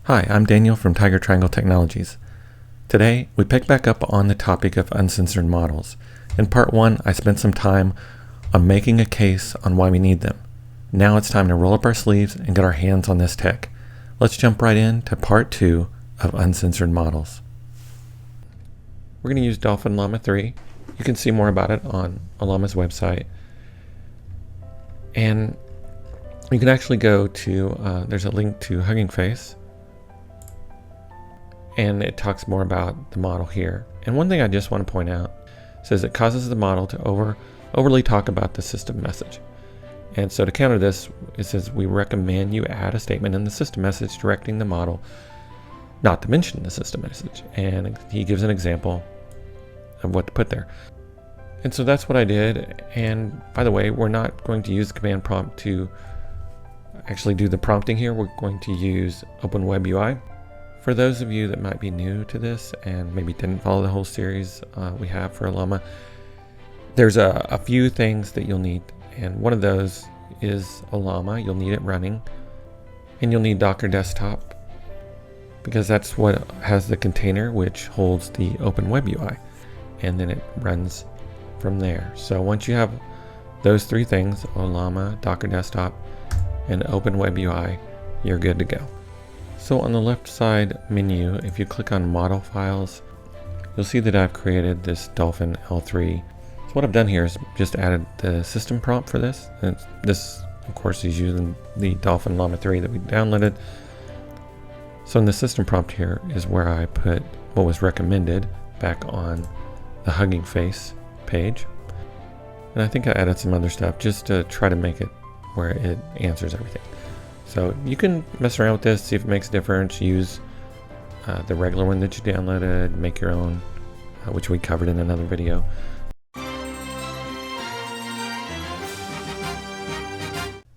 Hi, I'm Daniel from Tiger Triangle Technologies. Today, we pick back up on the topic of uncensored models. In part 1, I spent some time on making a case on why we need them. Now it's time to roll up our sleeves and get our hands on this tech. Let's jump right into part 2 of uncensored models. We're going to use Dolphin Llama 3. You can see more about it on Ollama's website. And you can actually go to, there's a link to Hugging Face. And it talks more about the model here. And one thing I just want to point out says it causes the model to overly talk about the system message. And so to counter this, it says we recommend you add a statement in the system message directing the model not to mention the system message. And he gives an example of what to put there. And so that's what I did. And by the way, we're not going to use the command prompt to actually do the prompting here. We're going to use Open Web UI. For those of you that might be new to this and maybe didn't follow the whole series we have for Ollama, there's a few things that you'll need. And one of those is Ollama. You'll need it running. And you'll need Docker Desktop because that's what has the container which holds the Open Web UI. And then it runs from there. So once you have those three things, Ollama, Docker Desktop, and Open Web UI, you're good to go. So on the left side menu, if you click on model files, you'll see that I've created this Dolphin L3. So what I've done here is just added the system prompt for this. And this, of course, is using the Dolphin Llama 3 that we downloaded. So in the system prompt here is where I put what was recommended back on the Hugging Face page. And I think I added some other stuff just to try to make it where it answers everything. So you can mess around with this, see if it makes a difference, use the regular one that you downloaded, make your own, which we covered in another video.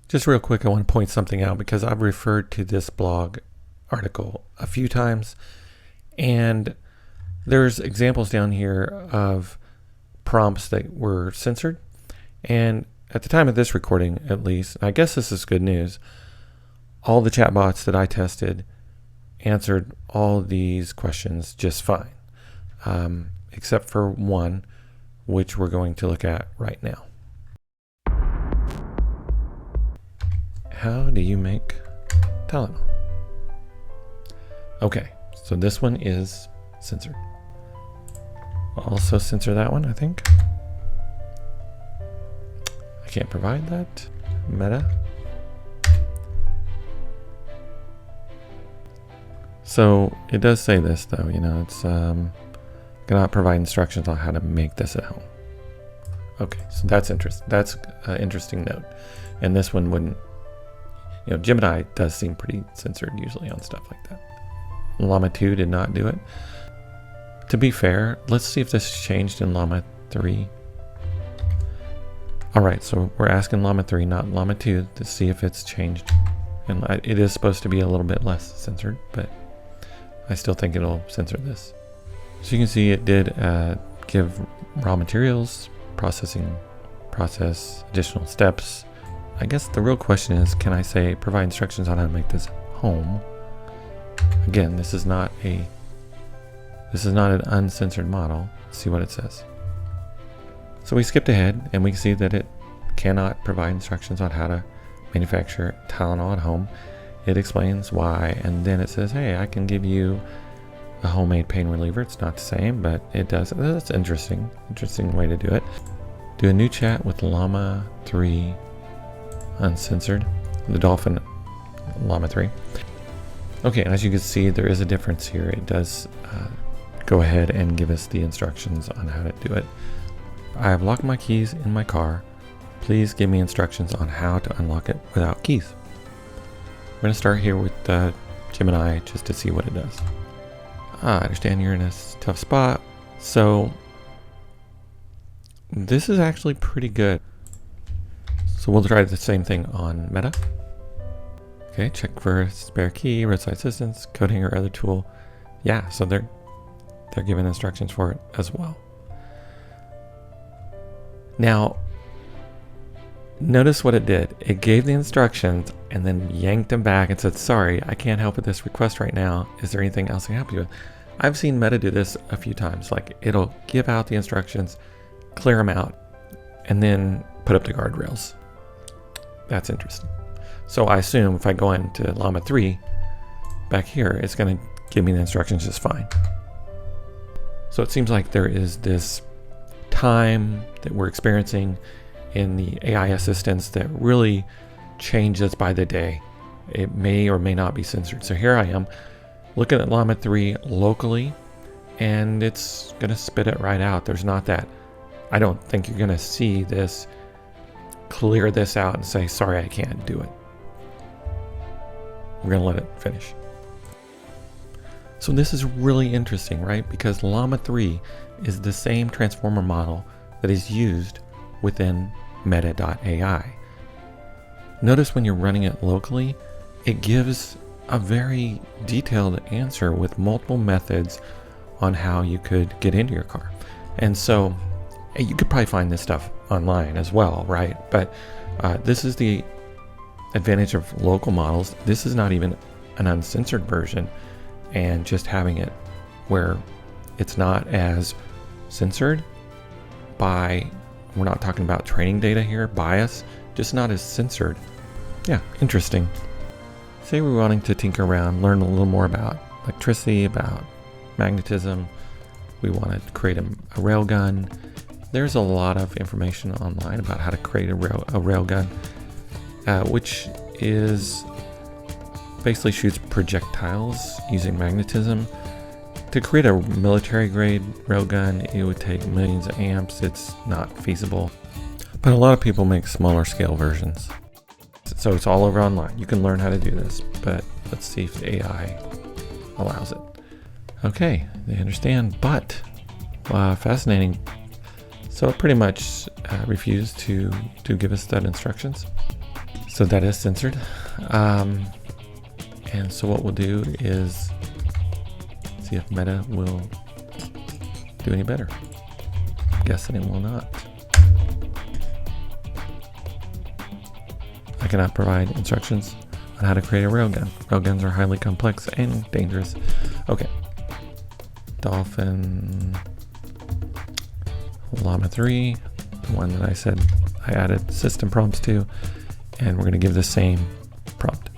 Just real quick, I want to point something out because I've referred to this blog article a few times, and there's examples down here of prompts that were censored. And at the time of this recording, at least, I guess this is good news, all the chatbots that I tested answered all these questions just fine, except for one, which we're going to look at right now. How do you make Tylenol? Okay, so this one is censored. I'll also censor that one, I think. I can't provide that. Meta. So it does say this though, you know, it's cannot provide instructions on how to make this at home. Okay, so that's interesting. That's an interesting note. And this one wouldn't, you know, Gemini does seem pretty censored usually on stuff like that. Llama 2 did not do it. To be fair, let's see if this changed in Llama 3. All right, so we're asking Llama 3, not Llama 2, to see if it's changed. And it is supposed to be a little bit less censored, but I still think it'll censor this. So you can see it did give raw materials, process, additional steps. I guess the real question is, can I say provide instructions on how to make this home? Again, this is not an uncensored model. Let's see what it says. So we skipped ahead and we see that it cannot provide instructions on how to manufacture Tylenol at home. It explains why, and then it says, hey, I can give you a homemade pain reliever. It's not the same, but it does. That's interesting way to do it. Do a new chat with Llama 3 uncensored, the Dolphin Llama 3. Okay, and as you can see, there is a difference here. It does go ahead and give us the instructions on how to do it. I have locked my keys in my car. Please give me instructions on how to unlock it without keys. We're going to start here with Gemini just to see what it does. I understand you're in a tough spot. So this is actually pretty good. So we'll try the same thing on Meta. Okay, check for a spare key, roadside assistance, coding or other tool. Yeah, so they're giving instructions for it as well. Now, notice what it did. It gave the instructions and then yanked them back and said, sorry, I can't help with this request right now. Is there anything else I can help you with? I've seen Meta do this a few times. Like, it'll give out the instructions, clear them out, and then put up the guardrails. That's interesting. So I assume if I go into Llama 3 back here, it's going to give me the instructions just fine. So it seems like there is this time that we're experiencing in the AI assistants that really changes by the day. It may or may not be censored. So here I am looking at Llama 3 locally, and it's going to spit it right out. There's not that. I don't think you're going to see this clear this out and say, sorry, I can't do it. We're going to let it finish. So this is really interesting, right? Because Llama 3 is the same transformer model that is used within Meta.ai. Notice when you're running it locally, it gives a very detailed answer with multiple methods on how you could get into your car. And so you could probably find this stuff online as well, right? But this is the advantage of local models. This is not even an uncensored version, and just having it where it's not as censored by, we're not talking about training data here, bias, just not as censored. Yeah, interesting. Say we're wanting to tinker around, learn a little more about electricity, about magnetism. We want to create a railgun. There's a lot of information online about how to create a railgun, which is basically shoots projectiles using magnetism. To create a military grade railgun, it would take millions of amps. It's not feasible. But a lot of people make smaller scale versions. So it's all over online. You can learn how to do this, but let's see if the AI allows it. Okay, they understand, but fascinating. So it pretty much refused to give us that instructions. So that is censored. And so what we'll do is see if Meta will do any better. I'm guessing it will not. I cannot provide instructions on how to create a railgun. Railguns are highly complex and dangerous. Okay. Dolphin Llama 3, the one that I said I added system prompts to, and we're going to give the same prompt.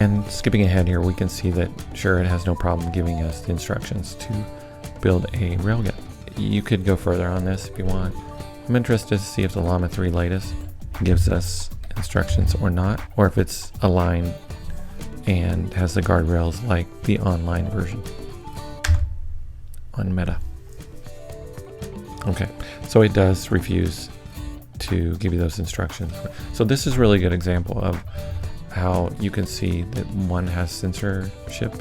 And skipping ahead here, we can see that sure, it has no problem giving us the instructions to build a railgun. You could go further on this if you want. I'm interested to see if the Llama 3 latest gives us instructions or not, or if it's aligned and has the guardrails like the online version on Meta. Okay, so it does refuse to give you those instructions. So this is a really good example of how you can see that one has censorship,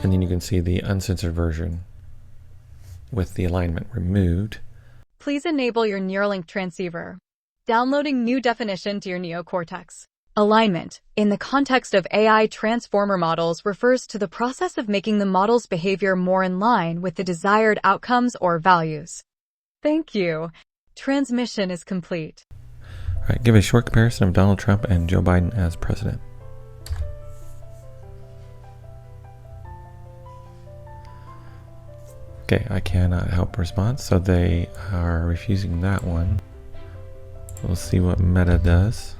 and then you can see the uncensored version with the alignment removed. Please enable your Neuralink transceiver. Downloading new definition to your neocortex. Alignment, in the context of AI transformer models, refers to the process of making the model's behavior more in line with the desired outcomes or values. Thank you. Transmission is complete. All right, give a short comparison of Donald Trump and Joe Biden as president. Okay, I cannot help response, so they are refusing that one. We'll see what Meta does.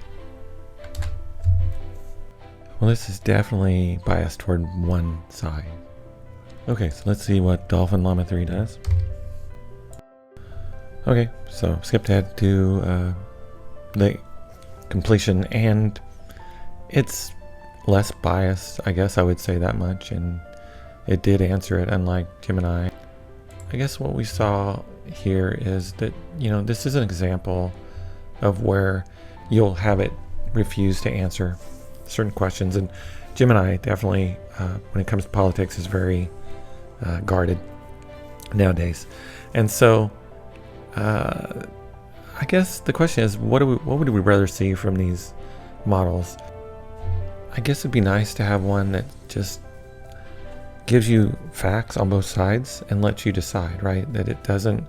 Well, this is definitely biased toward one side. Okay, so let's see what Dolphin Llama 3 does. Okay, so skipped ahead to the completion, and it's less biased, I guess I would say that much, and it did answer it, unlike Gemini. I guess what we saw here is that, you know, this is an example of where you'll have it refuse to answer certain questions, and Gemini definitely, when it comes to politics, is very guarded nowadays. And so I guess the question is, what would we rather see from these models? I guess it'd be nice to have one that just gives you facts on both sides and lets you decide, right? That it doesn't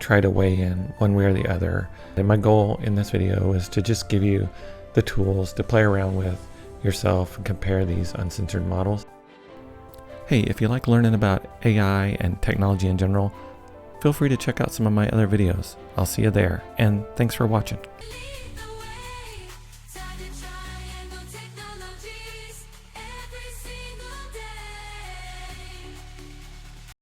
try to weigh in one way or the other. And my goal in this video is to just give you the tools to play around with yourself and compare these uncensored models. Hey, if you like learning about AI and technology in general, feel free to check out some of my other videos. I'll see you there, and thanks for watching.